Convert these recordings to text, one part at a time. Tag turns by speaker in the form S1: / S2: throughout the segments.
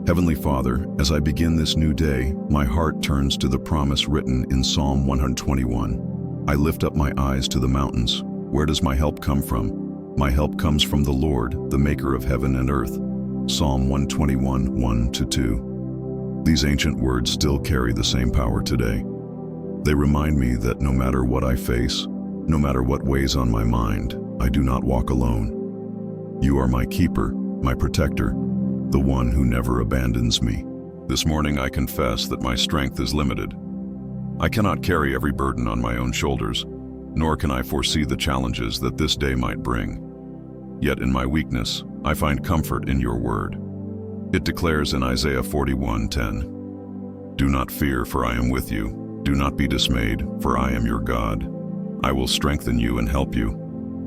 S1: Heavenly Father, as I begin this new day, my heart turns to the promise written in Psalm 121. I lift up my eyes to the mountains. Where does my help come from? My help comes from the Lord, the maker of heaven and earth. Psalm 121, 1-2. These ancient words still carry the same power today. They remind me that no matter what I face, no matter what weighs on my mind, I do not walk alone. You are my keeper, my protector, the one who never abandons me. This morning I confess that my strength is limited. I cannot carry every burden on my own shoulders, nor can I foresee the challenges that this day might bring. Yet in my weakness, I find comfort in your word. It declares in Isaiah 41:10, "Do not fear, for I am with you. Do not be dismayed, for I am your God. I will strengthen you and help you.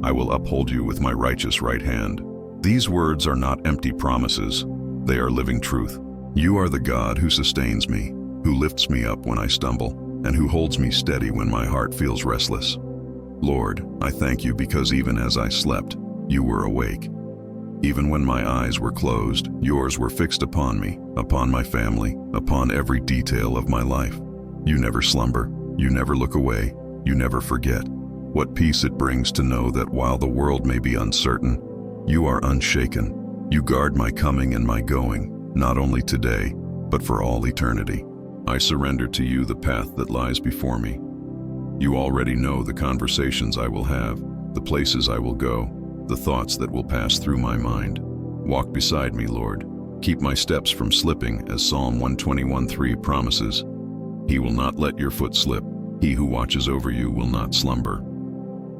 S1: I will uphold you with my righteous right hand." These words are not empty promises. They are living truth. You are the God who sustains me, who lifts me up when I stumble, and who holds me steady when my heart feels restless. Lord, I thank you because even as I slept, you were awake. Even when my eyes were closed, yours were fixed upon me, upon my family, upon every detail of my life. You never slumber, you never look away, you never forget. What peace it brings to know that while the world may be uncertain, you are unshaken. You guard my coming and my going, not only today, but for all eternity. I surrender to you the path that lies before me. You already know the conversations I will have, the places I will go, the thoughts that will pass through my mind. Walk beside me, Lord. Keep my steps from slipping, as Psalm 121:3 promises. He will not let your foot slip. He who watches over you will not slumber.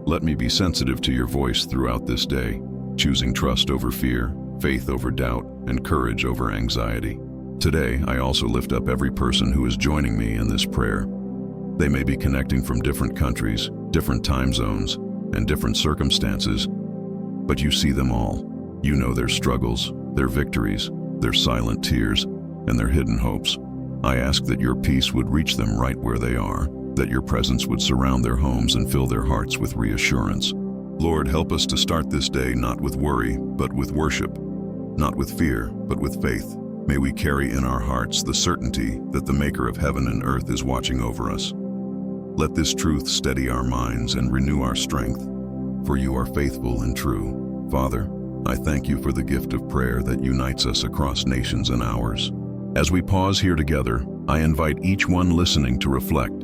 S1: Let me be sensitive to your voice throughout this day, choosing trust over fear, faith over doubt, and courage over anxiety. Today, I also lift up every person who is joining me in this prayer. They may be connecting from different countries, different time zones, and different circumstances, but you see them all. You know their struggles, their victories, their silent tears, and their hidden hopes. I ask that your peace would reach them right where they are, that your presence would surround their homes and fill their hearts with reassurance. Lord, help us to start this day not with worry, but with worship, not with fear, but with faith. May we carry in our hearts the certainty that the Maker of heaven and earth is watching over us. Let this truth steady our minds and renew our strength, for you are faithful and true. Father, I thank you for the gift of prayer that unites us across nations and hours. As we pause here together, I invite each one listening to reflect.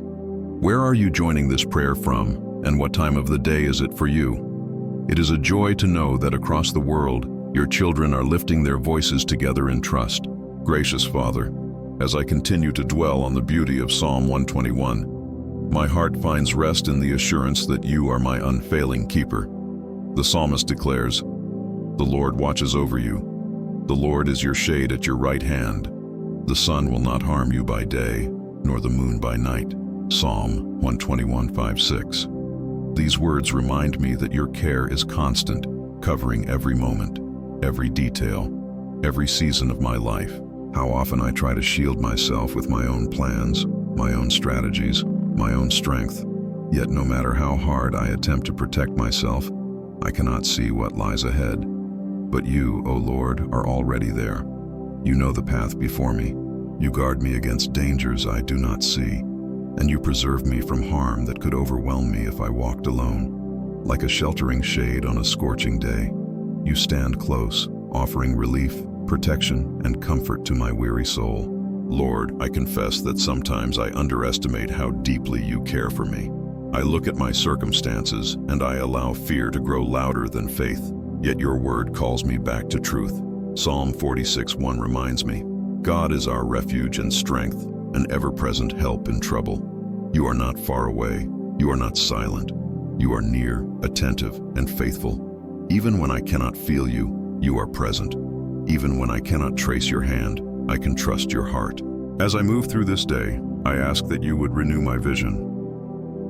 S1: Where are you joining this prayer from, and what time of the day is it for you? It is a joy to know that across the world, your children are lifting their voices together in trust. Gracious Father, as I continue to dwell on the beauty of Psalm 121, my heart finds rest in the assurance that you are my unfailing keeper. The psalmist declares, "The Lord watches over you. The Lord is your shade at your right hand. The sun will not harm you by day, nor the moon by night." Psalm 121:5-6. These words remind me that your care is constant, covering every moment, every detail, every season of my life. How often I try to shield myself with my own plans, my own strategies, my own strength. Yet no matter how hard I attempt to protect myself, I cannot see what lies ahead. But you, O Lord, are already there. You know the path before me. You guard me against dangers I do not see, and you preserve me from harm that could overwhelm me if I walked alone. Like a sheltering shade on a scorching day, you stand close, offering relief, protection, and comfort to my weary soul. Lord, I confess that sometimes I underestimate how deeply you care for me. I look at my circumstances and I allow fear to grow louder than faith, yet your word calls me back to truth. Psalm 46:1 reminds me, God is our refuge and strength, an ever-present help in trouble. You are not far away, you are not silent, you are near, attentive, and faithful. Even when I cannot feel you, you are present. Even when I cannot trace your hand, I can trust your heart. As I move through this day, I ask that you would renew my vision.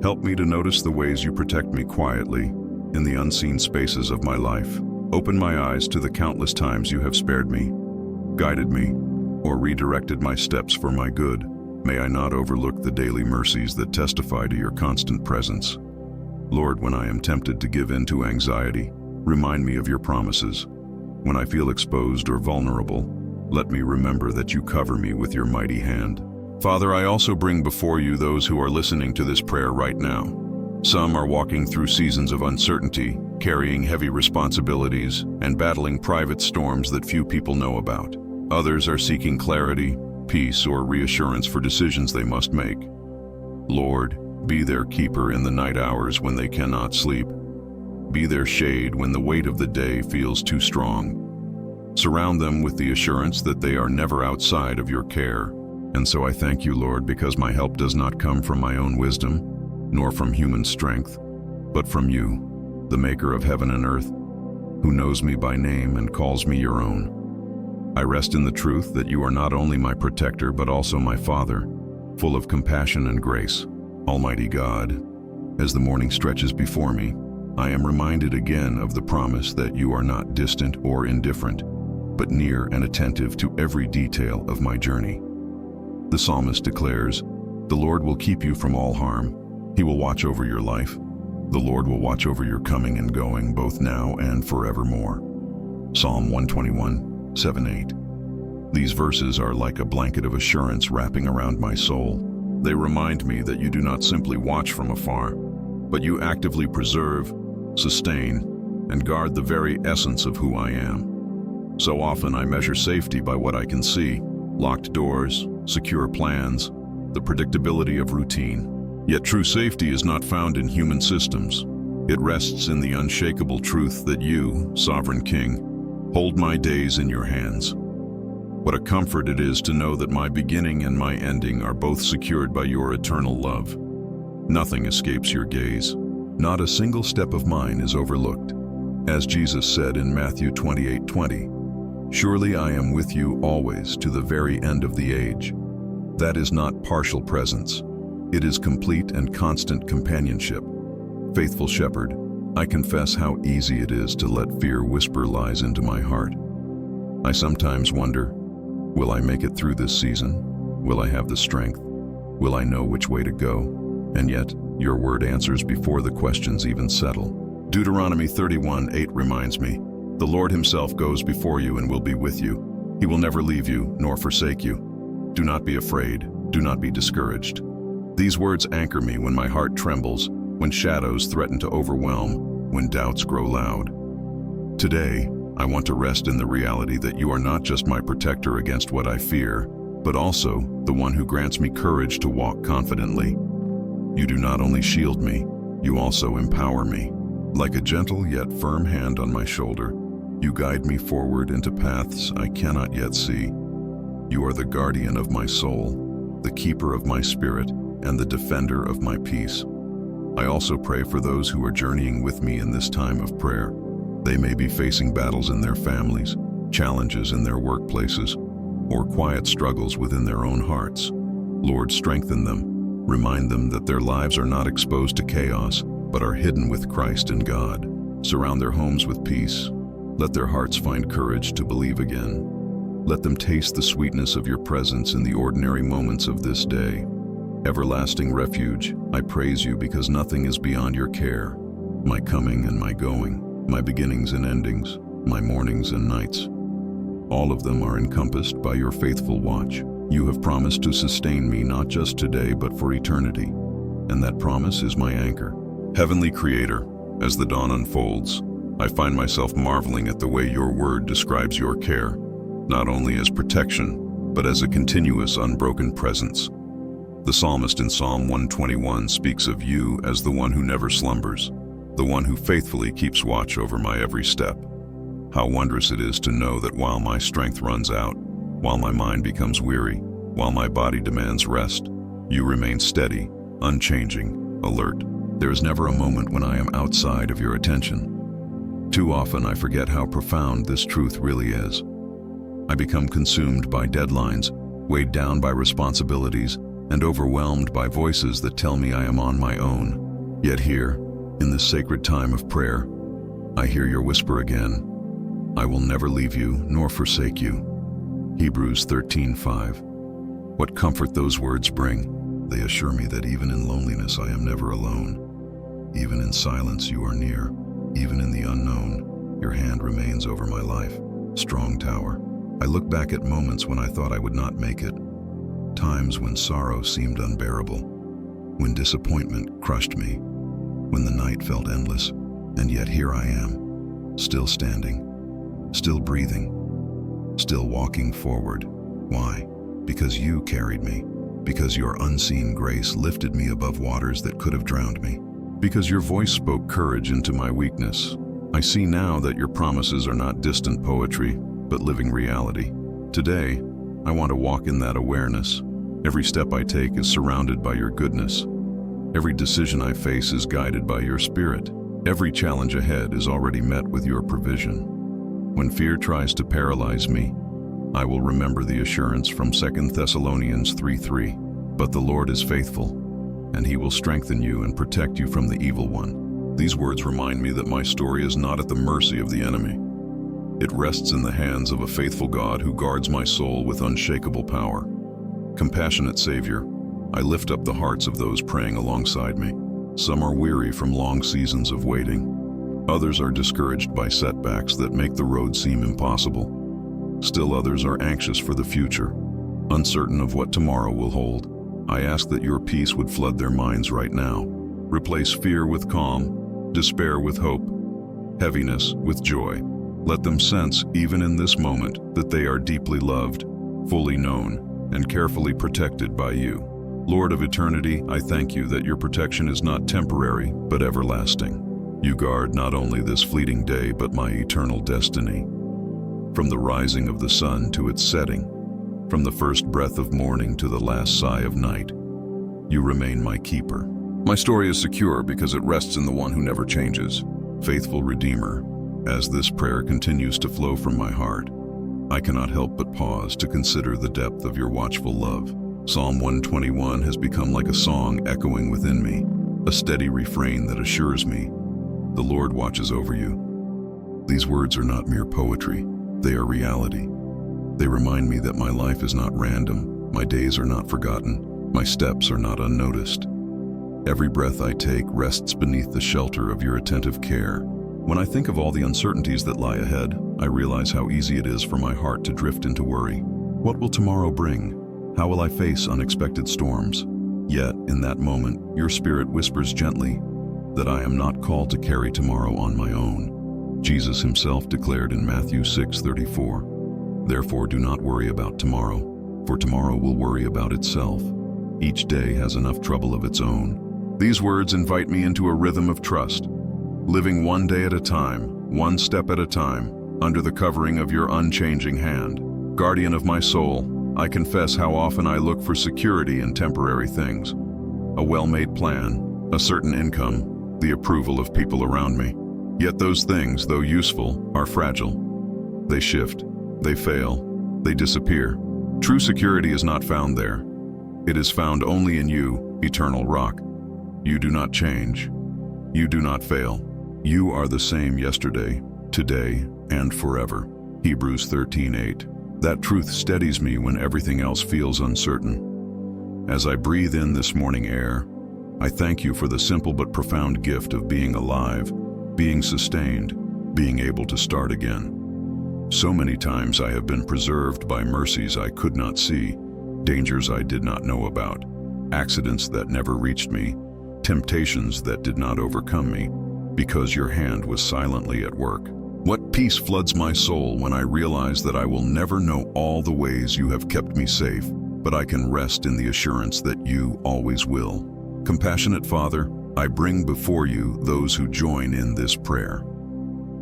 S1: Help me to notice the ways you protect me quietly in the unseen spaces of my life. Open my eyes to the countless times you have spared me, guided me, or redirected my steps for my good. May I not overlook the daily mercies that testify to your constant presence. Lord, when I am tempted to give in to anxiety, remind me of your promises. When I feel exposed or vulnerable, Let me remember that you cover me with your mighty hand. Father, I also bring before you those who are listening to this prayer right now. Some are walking through seasons of uncertainty, carrying heavy responsibilities, and battling private storms that few people know about. Others are seeking clarity, peace, or reassurance for decisions they must make. Lord, be their keeper in the night hours when they cannot sleep. Be their shade when the weight of the day feels too strong. Surround them with the assurance that they are never outside of your care. And so I thank you, Lord, because my help does not come from my own wisdom, nor from human strength, but from you, the maker of heaven and earth, who knows me by name and calls me your own. I rest in the truth that you are not only my protector, but also my Father, full of compassion and grace. Almighty God, as the morning stretches before me, I am reminded again of the promise that you are not distant or indifferent, but near and attentive to every detail of my journey. The psalmist declares, "The Lord will keep you from all harm. He will watch over your life. The Lord will watch over your coming and going, both now and forevermore." Psalm 121, 7-8. These verses are like a blanket of assurance wrapping around my soul. They remind me that you do not simply watch from afar, but you actively preserve, sustain, and guard the very essence of who I am. So often I measure safety by what I can see: locked doors, secure plans, the predictability of routine. Yet true safety is not found in human systems. It rests in the unshakable truth that you, Sovereign King, hold my days in your hands. What a comfort it is to know that my beginning and my ending are both secured by your eternal love. Nothing escapes your gaze. Not a single step of mine is overlooked. As Jesus said in Matthew 28:20, "Surely I am with you always to the very end of the age." That is not partial presence. It is complete and constant companionship. Faithful shepherd, I confess how easy it is to let fear whisper lies into my heart. I sometimes wonder, will I make it through this season? Will I have the strength? Will I know which way to go? And yet, your word answers before the questions even settle. Deuteronomy 31:8 reminds me, "The Lord himself goes before you and will be with you. He will never leave you nor forsake you. Do not be afraid. Do not be discouraged." These words anchor me when my heart trembles, when shadows threaten to overwhelm, when doubts grow loud. Today, I want to rest in the reality that you are not just my protector against what I fear, but also the one who grants me courage to walk confidently. You do not only shield me, you also empower me. Like a gentle yet firm hand on my shoulder, you guide me forward into paths I cannot yet see. You are the guardian of my soul, the keeper of my spirit, and the defender of my peace. I also pray for those who are journeying with me in this time of prayer. They may be facing battles in their families, challenges in their workplaces, or quiet struggles within their own hearts. Lord, strengthen them. Remind them that their lives are not exposed to chaos, but are hidden with Christ in God. Surround their homes with peace. Let their hearts find courage to believe again. Let them taste the sweetness of your presence in the ordinary moments of this day. Everlasting refuge, I praise you because nothing is beyond your care. My coming and my going, my beginnings and endings, my mornings and nights. All of them are encompassed by your faithful watch. You have promised to sustain me not just today but for eternity, and that promise is my anchor. Heavenly Creator, as the dawn unfolds, I find myself marveling at the way your word describes your care, not only as protection, but as a continuous, unbroken presence. The psalmist in Psalm 121 speaks of you as the one who never slumbers, the one who faithfully keeps watch over my every step. How wondrous it is to know that while my strength runs out, while my mind becomes weary, while my body demands rest, you remain steady, unchanging, alert. There is never a moment when I am outside of your attention. Too often I forget how profound this truth really is. I become consumed by deadlines, weighed down by responsibilities, and overwhelmed by voices that tell me I am on my own. Yet here, in this sacred time of prayer, I hear your whisper again, "I will never leave you nor forsake you." Hebrews 13:5. What comfort those words bring. They assure me that even in loneliness I am never alone. Even in silence you are near. Even in the unknown, your hand remains over my life. Strong tower, I look back at moments when I thought I would not make it, times when sorrow seemed unbearable, when disappointment crushed me, when the night felt endless, and yet here I am, still standing, still breathing, still walking forward. Why? Because you carried me, because your unseen grace lifted me above waters that could have drowned me, because your voice spoke courage into my weakness. I see now that your promises are not distant poetry, but living reality. Today, I want to walk in that awareness. Every step I take is surrounded by your goodness. Every decision I face is guided by your spirit. Every challenge ahead is already met with your provision. When fear tries to paralyze me, I will remember the assurance from 2 Thessalonians 3:3. But the Lord is faithful, and he will strengthen you and protect you from the evil one. These words remind me that my story is not at the mercy of the enemy. It rests in the hands of a faithful God who guards my soul with unshakable power. Compassionate Savior, I lift up the hearts of those praying alongside me. Some are weary from long seasons of waiting. Others are discouraged by setbacks that make the road seem impossible. Still others are anxious for the future, uncertain of what tomorrow will hold. I ask that your peace would flood their minds right now. Replace fear with calm, despair with hope, heaviness with joy. Let them sense, even in this moment, that they are deeply loved, fully known, and carefully protected by you. Lord of eternity, I thank you that your protection is not temporary, but everlasting. You guard not only this fleeting day, but my eternal destiny. From the rising of the sun to its setting, from the first breath of morning to the last sigh of night, you remain my keeper. My story is secure because it rests in the one who never changes, faithful Redeemer. As this prayer continues to flow from my heart, I cannot help but pause to consider the depth of your watchful love. Psalm 121 has become like a song echoing within me, a steady refrain that assures me, the Lord watches over you. These words are not mere poetry, they are reality. They remind me that my life is not random, my days are not forgotten, my steps are not unnoticed. Every breath I take rests beneath the shelter of your attentive care. When I think of all the uncertainties that lie ahead, I realize how easy it is for my heart to drift into worry. What will tomorrow bring? How will I face unexpected storms? Yet, in that moment, your spirit whispers gently that I am not called to carry tomorrow on my own. Jesus himself declared in Matthew 6:34, "Therefore do not worry about tomorrow, for tomorrow will worry about itself. Each day has enough trouble of its own." These words invite me into a rhythm of trust, living one day at a time, one step at a time, under the covering of your unchanging hand. Guardian of my soul, I confess how often I look for security in temporary things. A well-made plan, a certain income, the approval of people around me. Yet those things, though useful, are fragile. They shift, they fail, they disappear. True security is not found there. It is found only in you, eternal rock. You do not change. You do not fail. You are the same yesterday, today, and forever. Hebrews 13:8. That truth steadies me when everything else feels uncertain. As I breathe in this morning air, I thank you for the simple but profound gift of being alive, being sustained, being able to start again. So many times I have been preserved by mercies I could not see, dangers I did not know about, accidents that never reached me, temptations that did not overcome me, because your hand was silently at work. What peace floods my soul when I realize that I will never know all the ways you have kept me safe, but I can rest in the assurance that you always will. Compassionate Father, I bring before you those who join in this prayer.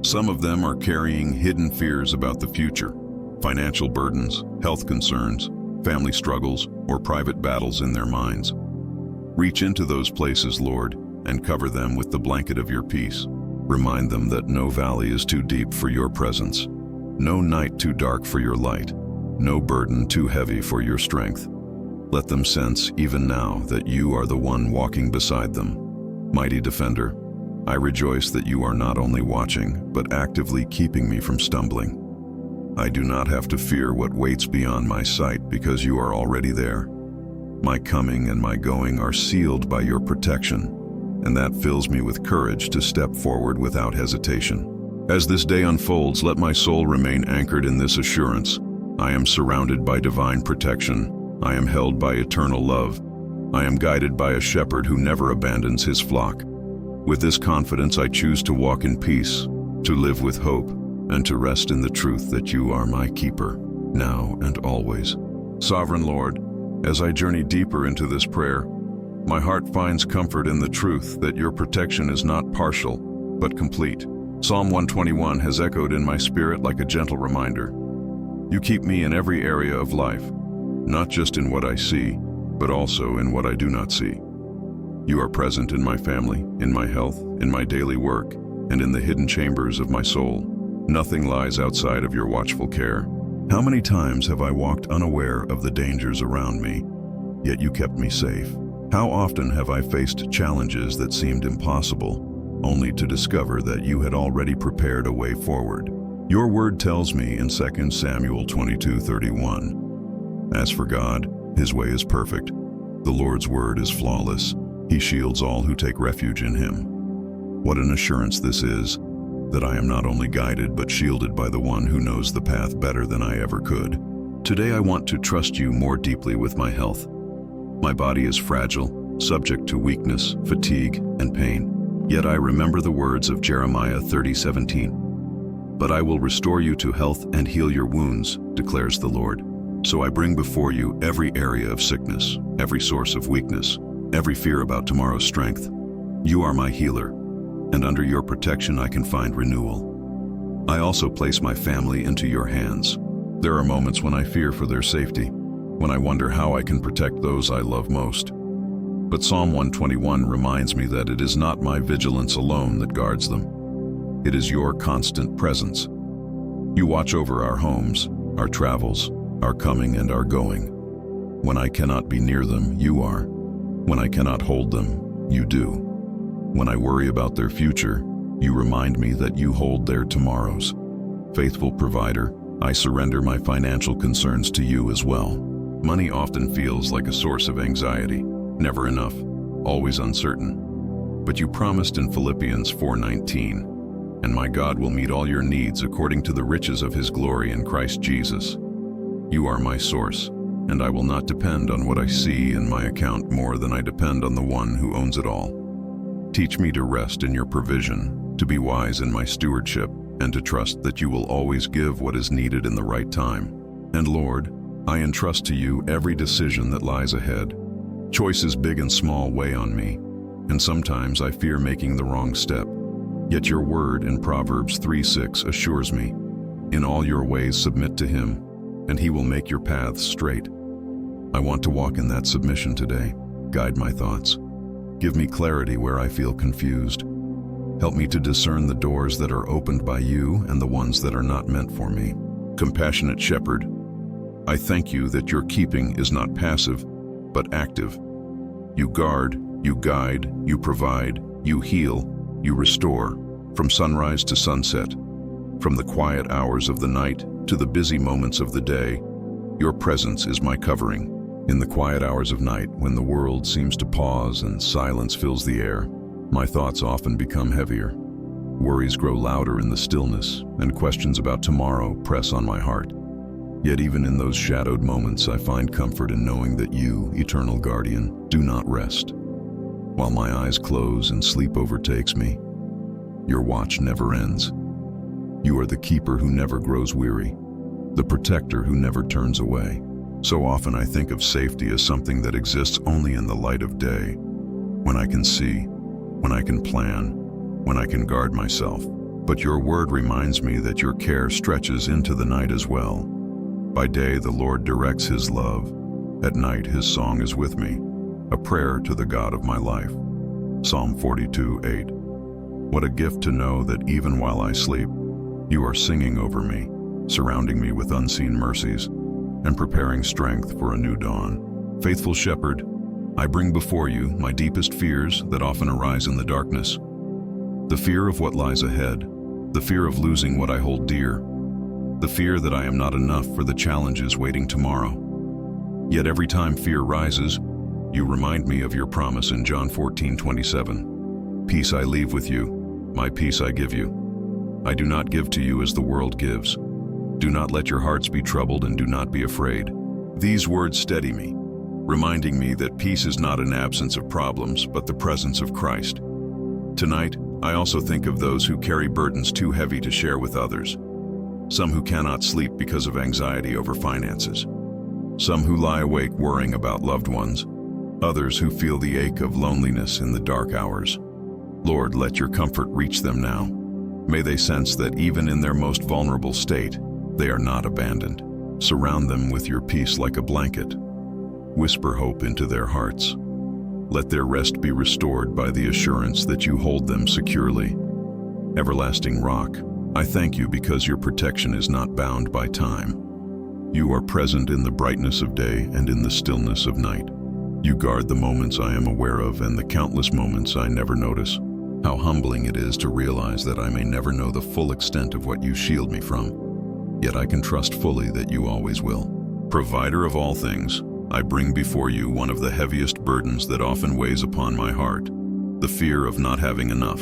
S1: Some of them are carrying hidden fears about the future, financial burdens, health concerns, family struggles, or private battles in their minds. Reach into those places, Lord, and cover them with the blanket of your peace. Remind them that no valley is too deep for your presence, no night too dark for your light, no burden too heavy for your strength. Let them sense, even now, that you are the one walking beside them. Mighty Defender, I rejoice that you are not only watching, but actively keeping me from stumbling. I do not have to fear what waits beyond my sight because you are already there. My coming and my going are sealed by your protection, and that fills me with courage to step forward without hesitation. As this day unfolds, let my soul remain anchored in this assurance. I am surrounded by divine protection. I am held by eternal love. I am guided by a shepherd who never abandons his flock. With this confidence, I choose to walk in peace, to live with hope, and to rest in the truth that you are my keeper, now and always. Sovereign Lord, as I journey deeper into this prayer, my heart finds comfort in the truth that your protection is not partial, but complete. Psalm 121 has echoed in my spirit like a gentle reminder. You keep me in every area of life, not just in what I see, but also in what I do not see. You are present in my family, in my health, in my daily work, and in the hidden chambers of my soul. Nothing lies outside of your watchful care. How many times have I walked unaware of the dangers around me, yet you kept me safe? How often have I faced challenges that seemed impossible, only to discover that you had already prepared a way forward? Your word tells me in 2 Samuel 22:31, "As for God, his way is perfect. The Lord's word is flawless. He shields all who take refuge in him." What an assurance this is, that I am not only guided but shielded by the one who knows the path better than I ever could. Today I want to trust you more deeply with my health. My body is fragile, subject to weakness, fatigue, and pain. Yet I remember the words of Jeremiah 30:17. "But I will restore you to health and heal your wounds, declares the Lord." So I bring before you every area of sickness, every source of weakness, every fear about tomorrow's strength. You are my healer, and under your protection I can find renewal. I also place my family into your hands. There are moments when I fear for their safety, when I wonder how I can protect those I love most. But Psalm 121 reminds me that it is not my vigilance alone that guards them. It is your constant presence. You watch over our homes, our travels, our coming and our going. When I cannot be near them, you are. When I cannot hold them, you do. When I worry about their future, you remind me that you hold their tomorrows. Faithful provider, I surrender my financial concerns to you as well. Money often feels like a source of anxiety, never enough, always uncertain. But you promised in Philippians 4:19, "And my God will meet all your needs according to the riches of his glory in Christ Jesus." You are my source, and I will not depend on what I see in my account more than I depend on the one who owns it all. Teach me to rest in your provision, to be wise in my stewardship, and to trust that you will always give what is needed in the right time. And Lord, I entrust to you every decision that lies ahead. Choices big and small weigh on me, and sometimes I fear making the wrong step. Yet your word in Proverbs 3:6 assures me, "In all your ways submit to him, and he will make your paths straight." I want to walk in that submission today. Guide my thoughts. Give me clarity where I feel confused. Help me to discern the doors that are opened by you and the ones that are not meant for me. Compassionate Shepherd, I thank you that your keeping is not passive, but active. You guard, you guide, you provide, you heal, you restore, from sunrise to sunset, from the quiet hours of the night to the busy moments of the day. Your presence is my covering. In the quiet hours of night, when the world seems to pause and silence fills the air, my thoughts often become heavier. Worries grow louder in the stillness, and questions about tomorrow press on my heart. Yet even in those shadowed moments, I find comfort in knowing that you, eternal guardian, do not rest. While my eyes close and sleep overtakes me, your watch never ends. You are the keeper who never grows weary, the protector who never turns away. So often I think of safety as something that exists only in the light of day, when I can see, when I can plan, when I can guard myself. But your word reminds me that your care stretches into the night as well. By day the Lord directs his love. At night his song is with me, a prayer to the God of my life. Psalm 42:8. What a gift to know that even while I sleep, you are singing over me, surrounding me with unseen mercies, and preparing strength for a new dawn. Faithful Shepherd, I bring before you my deepest fears that often arise in the darkness. The fear of what lies ahead, the fear of losing what I hold dear, the fear that I am not enough for the challenges waiting tomorrow. Yet every time fear rises, you remind me of your promise in John 14:27. Peace I leave with you, my peace I give you. I do not give to you as the world gives. Do not let your hearts be troubled and do not be afraid. These words steady me, reminding me that peace is not an absence of problems, but the presence of Christ. Tonight, I also think of those who carry burdens too heavy to share with others. Some who cannot sleep because of anxiety over finances. Some who lie awake worrying about loved ones. Others who feel the ache of loneliness in the dark hours. Lord, let your comfort reach them now. May they sense that even in their most vulnerable state, they are not abandoned. Surround them with your peace like a blanket. Whisper hope into their hearts. Let their rest be restored by the assurance that you hold them securely. Everlasting Rock, I thank you because your protection is not bound by time. You are present in the brightness of day and in the stillness of night. You guard the moments I am aware of and the countless moments I never notice. How humbling it is to realize that I may never know the full extent of what you shield me from. Yet I can trust fully that you always will. Provider of all things, I bring before you one of the heaviest burdens that often weighs upon my heart, the fear of not having enough.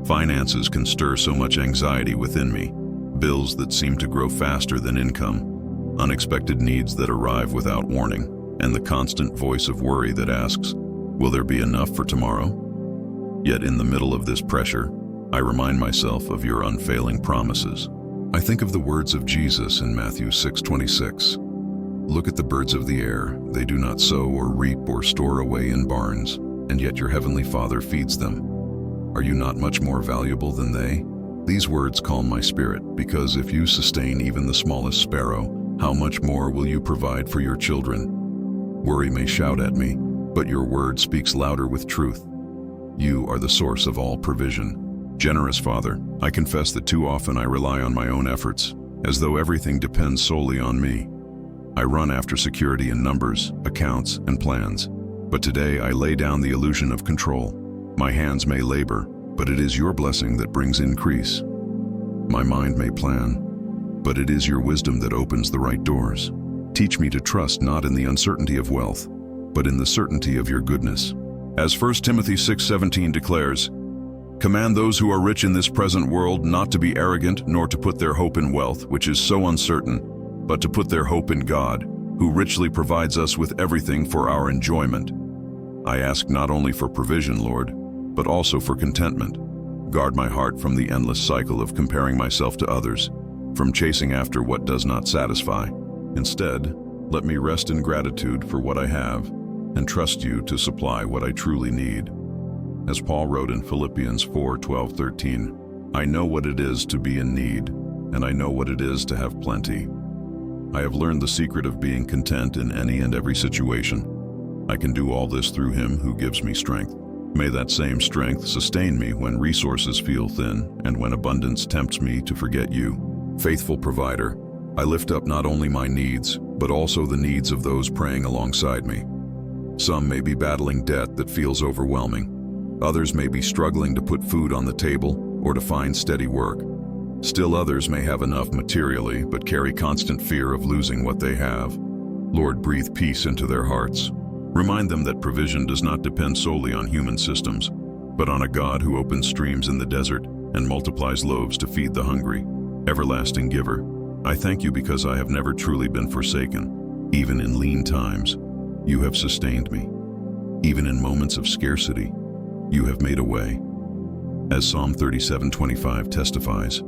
S1: Finances can stir so much anxiety within me, bills that seem to grow faster than income, unexpected needs that arrive without warning, and the constant voice of worry that asks, will there be enough for tomorrow? Yet in the middle of this pressure, I remind myself of your unfailing promises. I think of the words of Jesus in Matthew 6:26. Look at the birds of the air, they do not sow or reap or store away in barns, and yet your heavenly Father feeds them. Are you not much more valuable than they? These words calm my spirit, because if you sustain even the smallest sparrow, how much more will you provide for your children? Worry may shout at me, but your word speaks louder with truth. You are the source of all provision. Generous Father, I confess that too often I rely on my own efforts, as though everything depends solely on me. I run after security in numbers, accounts, and plans, but today I lay down the illusion of control. My hands may labor, but it is your blessing that brings increase. My mind may plan, but it is your wisdom that opens the right doors. Teach me to trust not in the uncertainty of wealth, but in the certainty of your goodness. As 1 Timothy 6:17 declares, command those who are rich in this present world not to be arrogant nor to put their hope in wealth, which is so uncertain, but to put their hope in God, who richly provides us with everything for our enjoyment. I ask not only for provision, Lord, but also for contentment. Guard my heart from the endless cycle of comparing myself to others, from chasing after what does not satisfy. Instead, let me rest in gratitude for what I have and trust you to supply what I truly need. As Paul wrote in Philippians 4:12-13, I know what it is to be in need, and I know what it is to have plenty. I have learned the secret of being content in any and every situation. I can do all this through him who gives me strength. May that same strength sustain me when resources feel thin and when abundance tempts me to forget you. Faithful provider, I lift up not only my needs, but also the needs of those praying alongside me. Some may be battling debt that feels overwhelming. Others may be struggling to put food on the table or to find steady work. Still others may have enough materially, but carry constant fear of losing what they have. Lord, breathe peace into their hearts. Remind them that provision does not depend solely on human systems, but on a God who opens streams in the desert and multiplies loaves to feed the hungry. Everlasting giver, I thank you because I have never truly been forsaken. Even in lean times, you have sustained me. Even in moments of scarcity, you have made a way. As Psalm 37:25 testifies,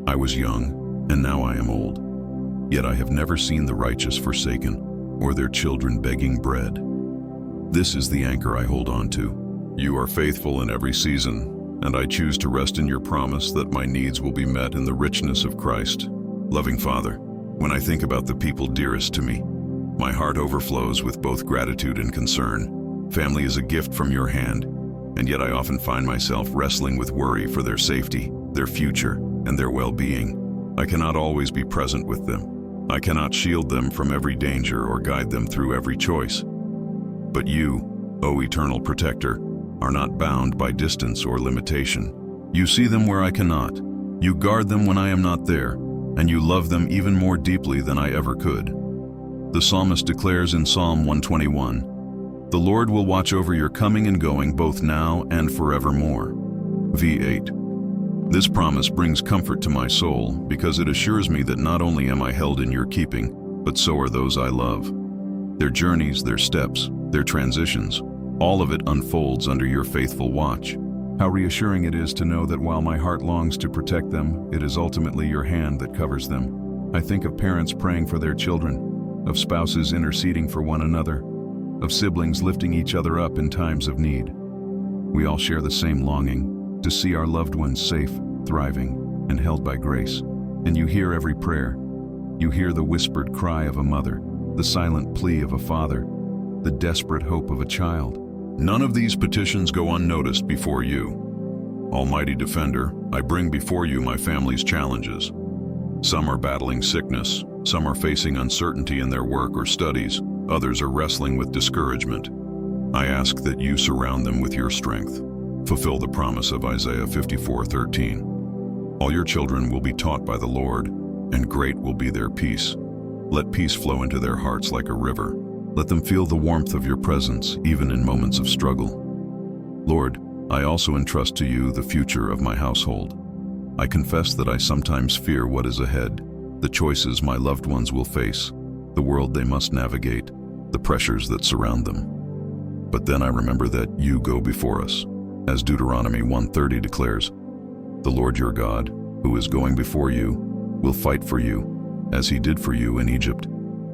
S1: I was young, and now I am old. Yet I have never seen the righteous forsaken, or their children begging bread. This is the anchor I hold on to. You are faithful in every season, and I choose to rest in your promise that my needs will be met in the richness of Christ. Loving Father, when I think about the people dearest to me, my heart overflows with both gratitude and concern. Family is a gift from your hand, and yet I often find myself wrestling with worry for their safety, their future, and their well-being. I cannot always be present with them. I cannot shield them from every danger or guide them through every choice. But you, O eternal protector, are not bound by distance or limitation. You see them where I cannot. You guard them when I am not there, and you love them even more deeply than I ever could. The psalmist declares in Psalm 121, "The Lord will watch over your coming and going both now and forevermore." V8. This promise brings comfort to my soul because it assures me that not only am I held in your keeping, but so are those I love. Their journeys, their steps, their transitions, all of it unfolds under your faithful watch. How reassuring it is to know that while my heart longs to protect them, it is ultimately your hand that covers them. I think of parents praying for their children, of spouses interceding for one another, of siblings lifting each other up in times of need. We all share the same longing to see our loved ones safe, thriving, and held by grace. And you hear every prayer. You hear the whispered cry of a mother, the silent plea of a father, the desperate hope of a child. None of these petitions go unnoticed before you. Almighty Defender, I bring before you my family's challenges. Some are battling sickness, some are facing uncertainty in their work or studies, others are wrestling with discouragement. I ask that you surround them with your strength. Fulfill the promise of Isaiah 54:13. All your children will be taught by the Lord, and great will be their peace. Let peace flow into their hearts like a river. Let them feel the warmth of your presence, even in moments of struggle. Lord, I also entrust to you the future of my household. I confess that I sometimes fear what is ahead, the choices my loved ones will face, the world they must navigate, the pressures that surround them. But then I remember that you go before us. As Deuteronomy 1:30 declares, the Lord your God, who is going before you, will fight for you, as he did for you in Egypt,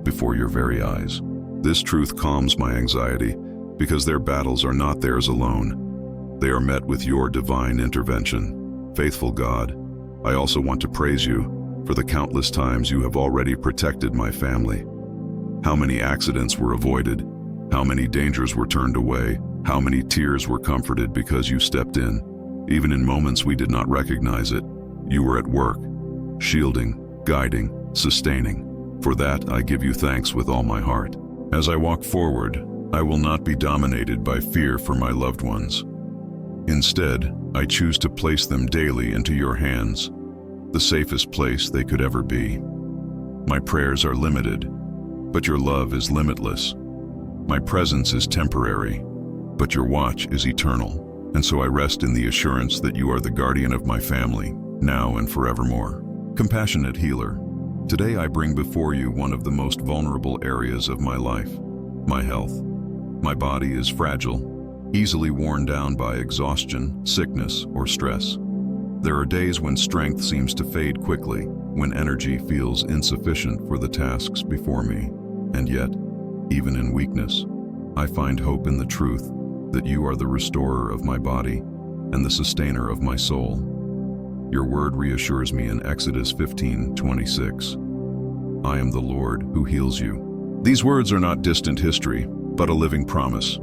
S1: before your very eyes. This truth calms my anxiety, because their battles are not theirs alone. They are met with your divine intervention. Faithful God, I also want to praise you for the countless times you have already protected my family. How many accidents were avoided, how many dangers were turned away, how many tears were comforted because you stepped in. Even in moments we did not recognize it, you were at work, shielding, guiding, sustaining. For that I give you thanks with all my heart. As I walk forward, I will not be dominated by fear for my loved ones. Instead, I choose to place them daily into your hands, the safest place they could ever be. My prayers are limited, but your love is limitless. My presence is temporary, but your watch is eternal, and so I rest in the assurance that you are the guardian of my family, now and forevermore. Compassionate healer, today I bring before you one of the most vulnerable areas of my life, my health. My body is fragile, easily worn down by exhaustion, sickness, or stress. There are days when strength seems to fade quickly, when energy feels insufficient for the tasks before me. And yet, even in weakness, I find hope in the truth that you are the restorer of my body and the sustainer of my soul. Your word reassures me in Exodus 15:26. I am the Lord who heals you. These words are not distant history, but a living promise.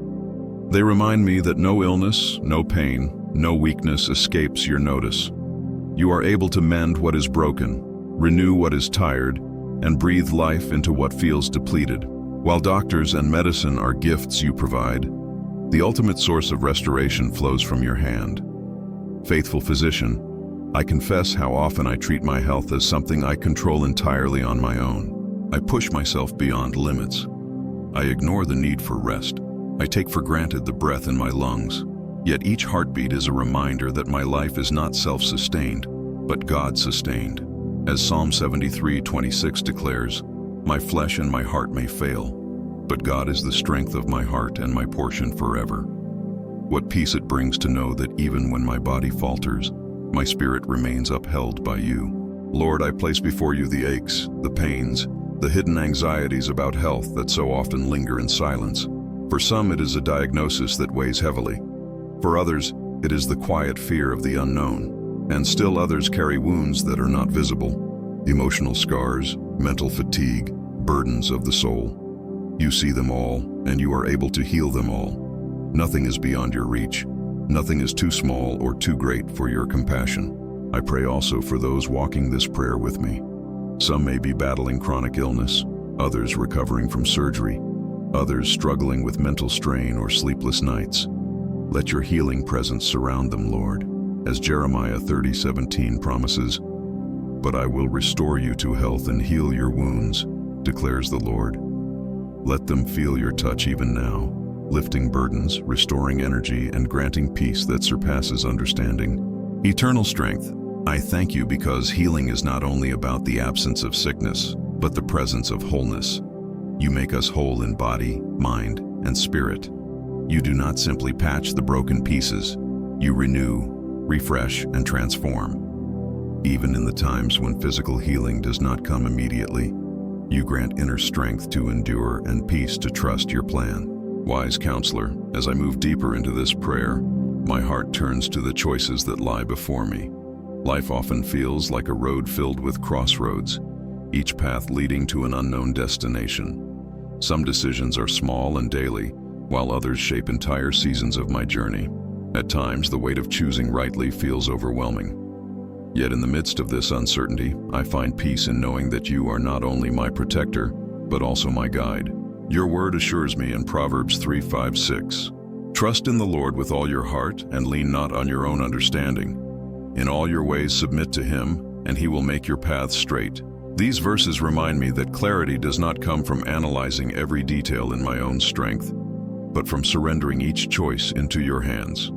S1: They remind me that no illness, no pain, no weakness escapes your notice. You are able to mend what is broken, renew what is tired, and breathe life into what feels depleted. While doctors and medicine are gifts you provide, the ultimate source of restoration flows from your hand. Faithful physician, I confess how often I treat my health as something I control entirely on my own. I push myself beyond limits. I ignore the need for rest. I take for granted the breath in my lungs. Yet each heartbeat is a reminder that my life is not self-sustained, but God-sustained. As Psalm 73:26 declares, my flesh and my heart may fail, but God is the strength of my heart and my portion forever. What peace it brings to know that even when my body falters, my spirit remains upheld by you. Lord, I place before you the aches, the pains, the hidden anxieties about health that so often linger in silence. For some, it is a diagnosis that weighs heavily. For others, it is the quiet fear of the unknown. And still others carry wounds that are not visible, emotional scars, mental fatigue, burdens of the soul. You see them all, and you are able to heal them all. Nothing is beyond your reach. Nothing is too small or too great for your compassion. I pray also for those walking this prayer with me. Some may be battling chronic illness, others recovering from surgery, others struggling with mental strain or sleepless nights. Let your healing presence surround them, Lord, as Jeremiah 30:17 promises, "But I will restore you to health and heal your wounds," declares the Lord. Let them feel your touch even now, lifting burdens, restoring energy, and granting peace that surpasses understanding. Eternal strength, I thank you because healing is not only about the absence of sickness, but the presence of wholeness. You make us whole in body, mind, and spirit. You do not simply patch the broken pieces. You renew, refresh, and transform. Even in the times when physical healing does not come immediately, you grant inner strength to endure and peace to trust your plan. Wise counselor, as I move deeper into this prayer, my heart turns to the choices that lie before me. Life often feels like a road filled with crossroads, each path leading to an unknown destination. Some decisions are small and daily, while others shape entire seasons of my journey. At times, the weight of choosing rightly feels overwhelming. Yet in the midst of this uncertainty, I find peace in knowing that you are not only my protector, but also my guide. Your word assures me in Proverbs 3:5-6, "Trust in the Lord with all your heart and lean not on your own understanding. In all your ways submit to him, and he will make your paths straight." These verses remind me that clarity does not come from analyzing every detail in my own strength, but from surrendering each choice into your hands.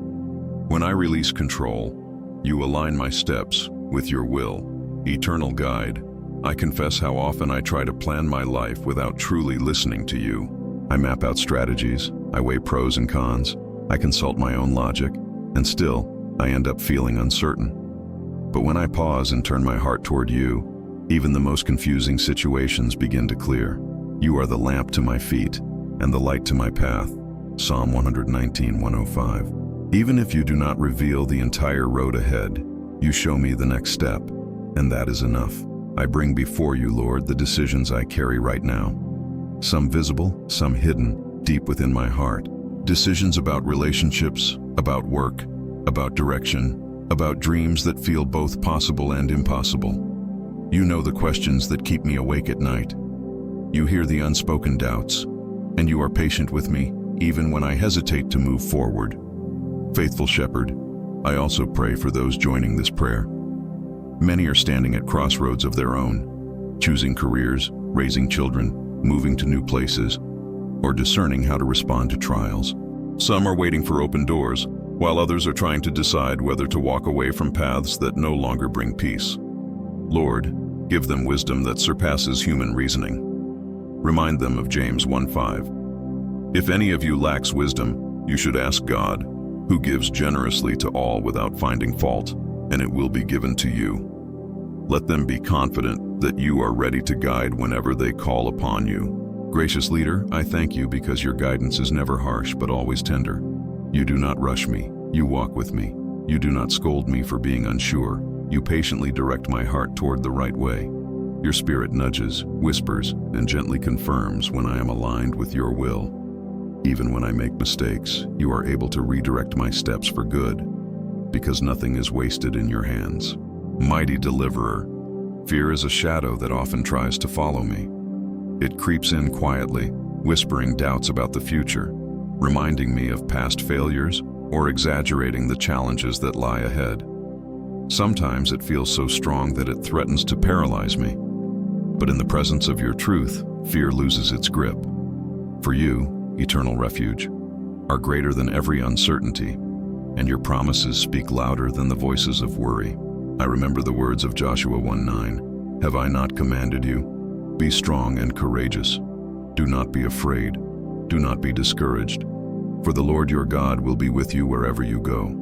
S1: When I release control, you align my steps with your will, eternal guide. I confess how often I try to plan my life without truly listening to you. I map out strategies, I weigh pros and cons, I consult my own logic, and still, I end up feeling uncertain. But when I pause and turn my heart toward you, even the most confusing situations begin to clear. You are the lamp to my feet and the light to my path. Psalm 119:105. Even if you do not reveal the entire road ahead, you show me the next step, and that is enough. I bring before you, Lord, the decisions I carry right now. Some visible, some hidden, deep within my heart. Decisions about relationships, about work, about direction, about dreams that feel both possible and impossible. You know the questions that keep me awake at night. You hear the unspoken doubts, and you are patient with me, even when I hesitate to move forward. Faithful Shepherd, I also pray for those joining this prayer. Many are standing at crossroads of their own, choosing careers, raising children, moving to new places, or discerning how to respond to trials. Some are waiting for open doors, while others are trying to decide whether to walk away from paths that no longer bring peace. Lord, give them wisdom that surpasses human reasoning. Remind them of James 1:5. If any of you lacks wisdom, you should ask God, who gives generously to all without finding fault, and it will be given to you. Let them be confident that you are ready to guide whenever they call upon you. Gracious leader, I thank you because your guidance is never harsh but always tender. You do not rush me, you walk with me. You do not scold me for being unsure. You patiently direct my heart toward the right way. Your spirit nudges, whispers, and gently confirms when I am aligned with your will. Even when I make mistakes, you are able to redirect my steps for good, because nothing is wasted in your hands. Mighty deliverer, fear is a shadow that often tries to follow me. It creeps in quietly, whispering doubts about the future, reminding me of past failures or exaggerating the challenges that lie ahead. Sometimes it feels so strong that it threatens to paralyze me. But in the presence of your truth, fear loses its grip. For you, eternal refuge, are greater than every uncertainty, and your promises speak louder than the voices of worry. I remember the words of Joshua 1:9, "Have I not commanded you? Be strong and courageous. Do not be afraid. Do not be discouraged. For the Lord your God will be with you wherever you go."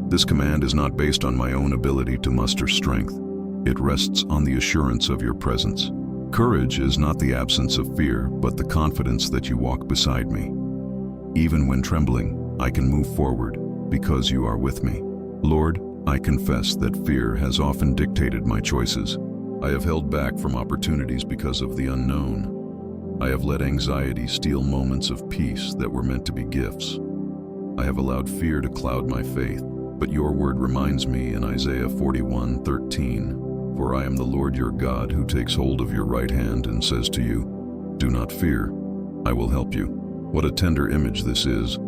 S1: This command is not based on my own ability to muster strength. It rests on the assurance of your presence. Courage is not the absence of fear, but the confidence that you walk beside me. Even when trembling, I can move forward because you are with me. Lord, I confess that fear has often dictated my choices. I have held back from opportunities because of the unknown. I have let anxiety steal moments of peace that were meant to be gifts. I have allowed fear to cloud my faith, but your word reminds me in Isaiah 41:13, "For I am the Lord your God who takes hold of your right hand and says to you, 'Do not fear, I will help you.'" What a tender image this is,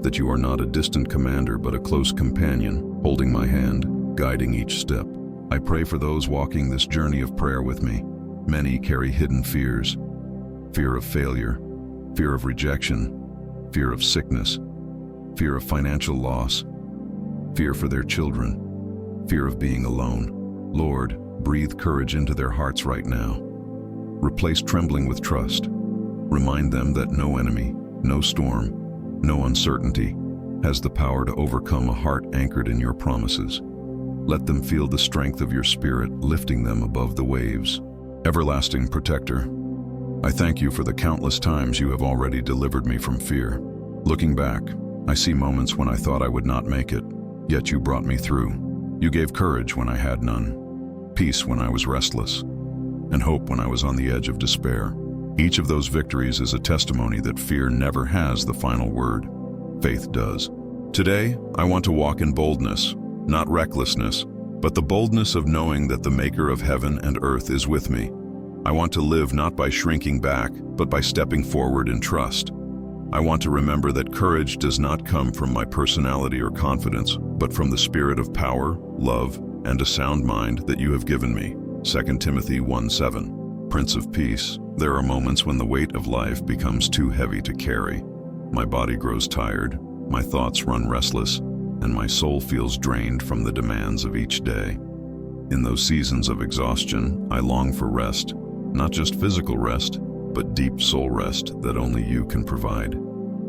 S1: that you are not a distant commander but a close companion, holding my hand, guiding each step. I pray for those walking this journey of prayer with me. Many carry hidden fears: fear of failure, fear of rejection, fear of sickness, fear of financial loss, fear for their children. fear of being alone. Lord, breathe courage into their hearts right now. Replace trembling with trust. Remind them that no enemy, no storm, no uncertainty has the power to overcome a heart anchored in your promises. Let them feel the strength of your Spirit lifting them above the waves. Everlasting Protector, I thank you for the countless times you have already delivered me from fear. Looking back, I see moments when I thought I would not make it, yet you brought me through. You gave courage when I had none, peace when I was restless, and hope when I was on the edge of despair. Each of those victories is a testimony that fear never has the final word. Faith does. Today, I want to walk in boldness, not recklessness, but the boldness of knowing that the Maker of heaven and earth is with me. I want to live not by shrinking back, but by stepping forward in trust. I want to remember that courage does not come from my personality or confidence, but from the Spirit of power, love, and a sound mind that you have given me. 2 Timothy 1:7. Prince of Peace, there are moments when the weight of life becomes too heavy to carry. My body grows tired, my thoughts run restless, and my soul feels drained from the demands of each day. In those seasons of exhaustion, I long for rest, not just physical rest, but deep soul rest that only you can provide.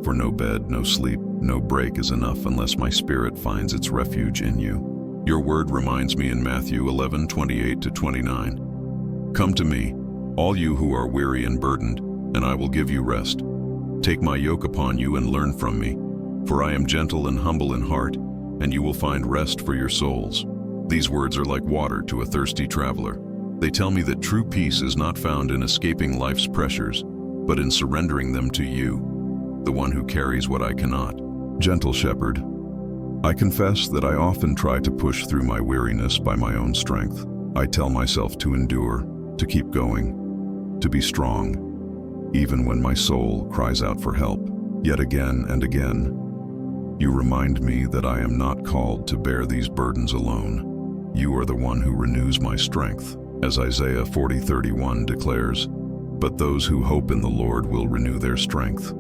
S1: For no bed, no sleep, no break is enough unless my spirit finds its refuge in you. Your word reminds me in Matthew 11:28-29. Come to me, all you who are weary and burdened, and I will give you rest. Take my yoke upon you and learn from me, for I am gentle and humble in heart, and you will find rest for your souls. These words are like water to a thirsty traveler. They tell me that true peace is not found in escaping life's pressures, but in surrendering them to you, the one who carries what I cannot. Gentle Shepherd, I confess that I often try to push through my weariness by my own strength. I tell myself to endure, to keep going, to be strong, even when my soul cries out for help. Yet again and again, you remind me that I am not called to bear these burdens alone. You are the one who renews my strength. As Isaiah 40:31 declares, but those who hope in the Lord will renew their strength.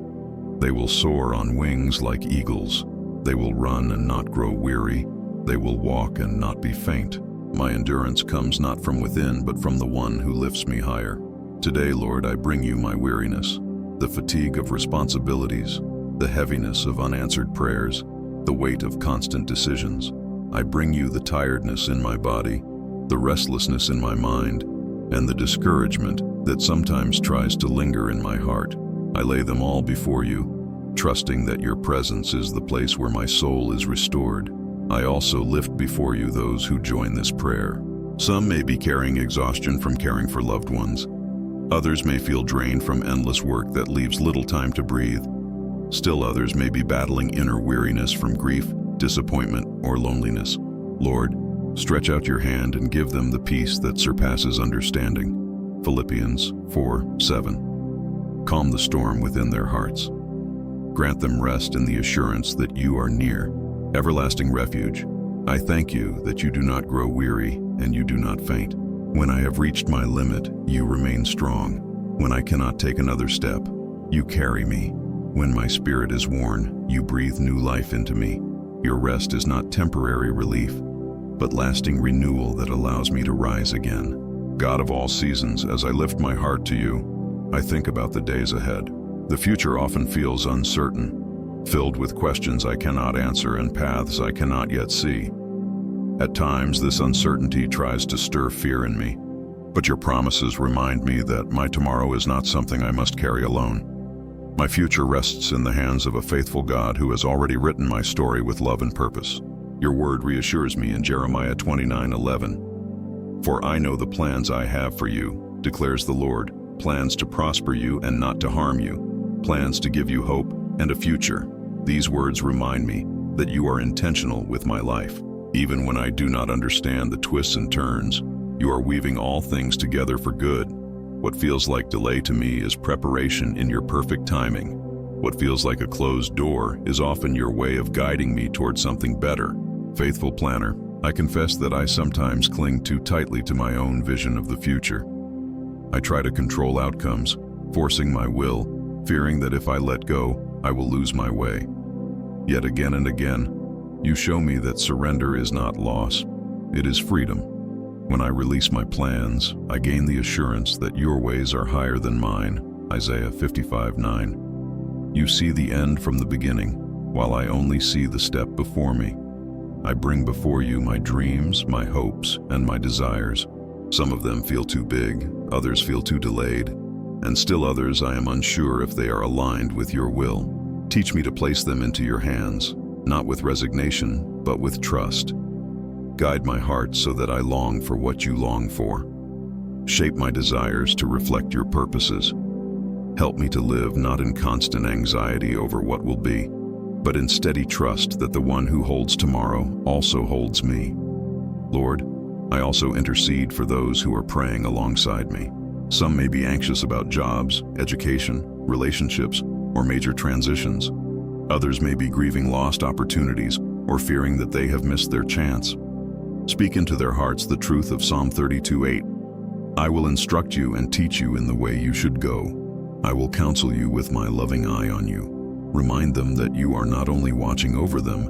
S1: They will soar on wings like eagles. They will run and not grow weary. They will walk and not be faint. My endurance comes not from within, but from the one who lifts me higher. Today, Lord, I bring you my weariness, the fatigue of responsibilities, the heaviness of unanswered prayers, the weight of constant decisions. I bring you the tiredness in my body, the restlessness in my mind, and the discouragement that sometimes tries to linger in my heart. I lay them all before you, trusting that your presence is the place where my soul is restored. I also lift before you those who join this prayer. Some may be carrying exhaustion from caring for loved ones. Others may feel drained from endless work that leaves little time to breathe. Still others may be battling inner weariness from grief, disappointment, or loneliness. Lord, stretch out your hand and give them the peace that surpasses understanding. Philippians 4:7. Calm the storm within their hearts. Grant them rest in the assurance that you are near. Everlasting refuge, I thank you that you do not grow weary and you do not faint. When I have reached my limit, you remain strong. When I cannot take another step, you carry me. When my spirit is worn, you breathe new life into me. Your rest is not temporary relief, but lasting renewal that allows me to rise again. God of all seasons, as I lift my heart to you, I think about the days ahead. The future often feels uncertain, filled with questions I cannot answer and paths I cannot yet see. At times, this uncertainty tries to stir fear in me, but your promises remind me that my tomorrow is not something I must carry alone. My future rests in the hands of a faithful God who has already written my story with love and purpose. Your word reassures me in Jeremiah 29:11. For I know the plans I have for you, declares the Lord, plans to prosper you and not to harm you, plans to give you hope and a future. These words remind me that you are intentional with my life. Even when I do not understand the twists and turns, you are weaving all things together for good. What feels like delay to me is preparation in your perfect timing. What feels like a closed door is often your way of guiding me toward something better. Faithful planner, I confess that I sometimes cling too tightly to my own vision of the future. I try to control outcomes, forcing my will, fearing that if I let go, I will lose my way. Yet again and again, you show me that surrender is not loss. it is freedom. When I release my plans, I gain the assurance that your ways are higher than mine. Isaiah 55:9. You see the end from the beginning, while I only see the step before me. I bring before you my dreams, my hopes, and my desires. Some of them feel too big, others feel too delayed, and still others I am unsure if they are aligned with your will. Teach me to place them into your hands, not with resignation, but with trust. Guide my heart so that I long for what you long for. Shape my desires to reflect your purposes. Help me to live not in constant anxiety over what will be, but in steady trust that the one who holds tomorrow also holds me. Lord, I also intercede for those who are praying alongside me. Some may be anxious about jobs, education, relationships, or major transitions. Others may be grieving lost opportunities or fearing that they have missed their chance. Speak into their hearts the truth of Psalm 32:8. I will instruct you and teach you in the way you should go. I will counsel you with my loving eye on you. Remind them that you are not only watching over them,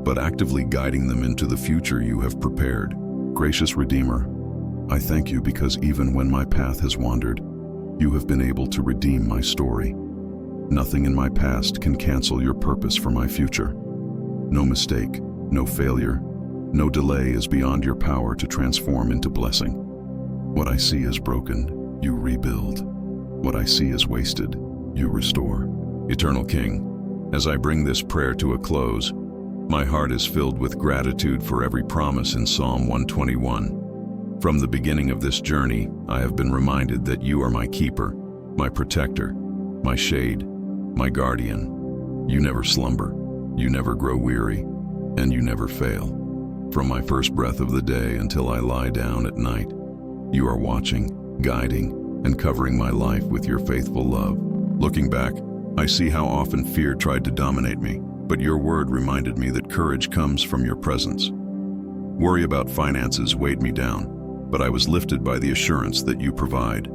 S1: but actively guiding them into the future you have prepared. Gracious Redeemer, I thank you because even when my path has wandered, you have been able to redeem my story. Nothing in my past can cancel your purpose for my future. No mistake, no failure, no delay is beyond your power to transform into blessing. What I see is broken, you rebuild. What I see is wasted, you restore. Eternal King, as I bring this prayer to a close, my heart is filled with gratitude for every promise in Psalm 121. From the beginning of this journey, I have been reminded that you are my keeper, my protector, my shade, my guardian. You never slumber, you never grow weary, and you never fail. From my first breath of the day until I lie down at night, you are watching, guiding, and covering my life with your faithful love. Looking back, I see how often fear tried to dominate me, but your word reminded me that courage comes from your presence. Worry about finances weighed me down, but I was lifted by the assurance that you provide.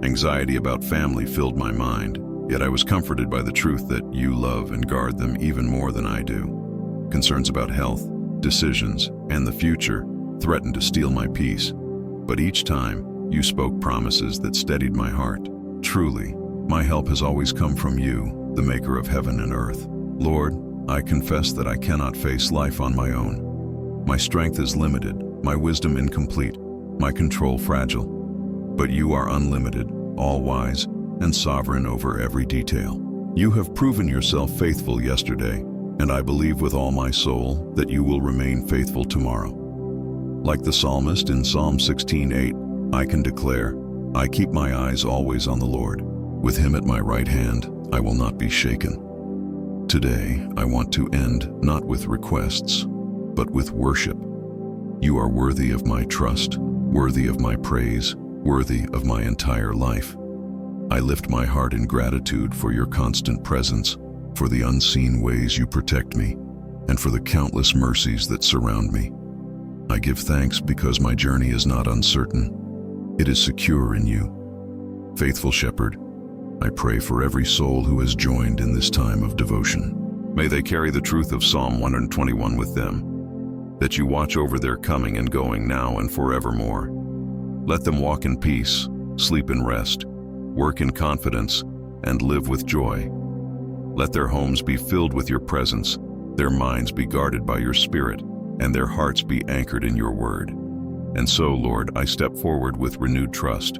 S1: Anxiety about family filled my mind, yet I was comforted by the truth that you love and guard them even more than I do. Concerns about health, decisions, and the future threatened to steal my peace, but each time, you spoke promises that steadied my heart. Truly, my help has always come from you, the maker of heaven and earth. Lord, I confess that I cannot face life on my own. My strength is limited, my wisdom incomplete, my control fragile. But you are unlimited, all-wise, and sovereign over every detail. You have proven yourself faithful yesterday, and I believe with all my soul that you will remain faithful tomorrow. Like the psalmist in Psalm 16:8, I can declare, I keep my eyes always on the Lord. With him at my right hand, I will not be shaken. Today, I want to end not with requests, but with worship. You are worthy of my trust, worthy of my praise, worthy of my entire life. I lift my heart in gratitude for your constant presence, for the unseen ways you protect me, and for the countless mercies that surround me. I give thanks because my journey is not uncertain. It is secure in you. Faithful Shepherd, I pray for every soul who has joined in this time of devotion. May they carry the truth of Psalm 121 with them, that you watch over their coming and going now and forevermore. Let them walk in peace, sleep in rest, work in confidence, and live with joy. Let their homes be filled with your presence, their minds be guarded by your Spirit, and their hearts be anchored in your word. And so, Lord, I step forward with renewed trust.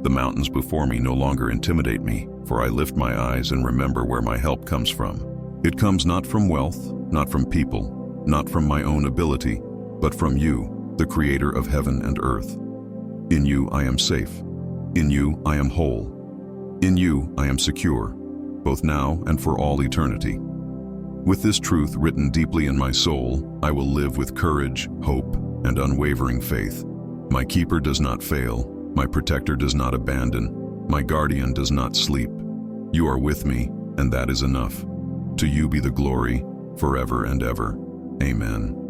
S1: The mountains before me no longer intimidate me, for I lift my eyes and remember where my help comes from. It comes not from wealth, not from people, not from my own ability, but from you, the Creator of heaven and earth. In you I am safe. In you I am whole. In you I am secure, both now and for all eternity. With this truth written deeply in my soul, I will live with courage, hope, and unwavering faith. My keeper does not fail, my protector does not abandon, my guardian does not sleep. You are with me, and that is enough. To you be the glory, forever and ever. Amen.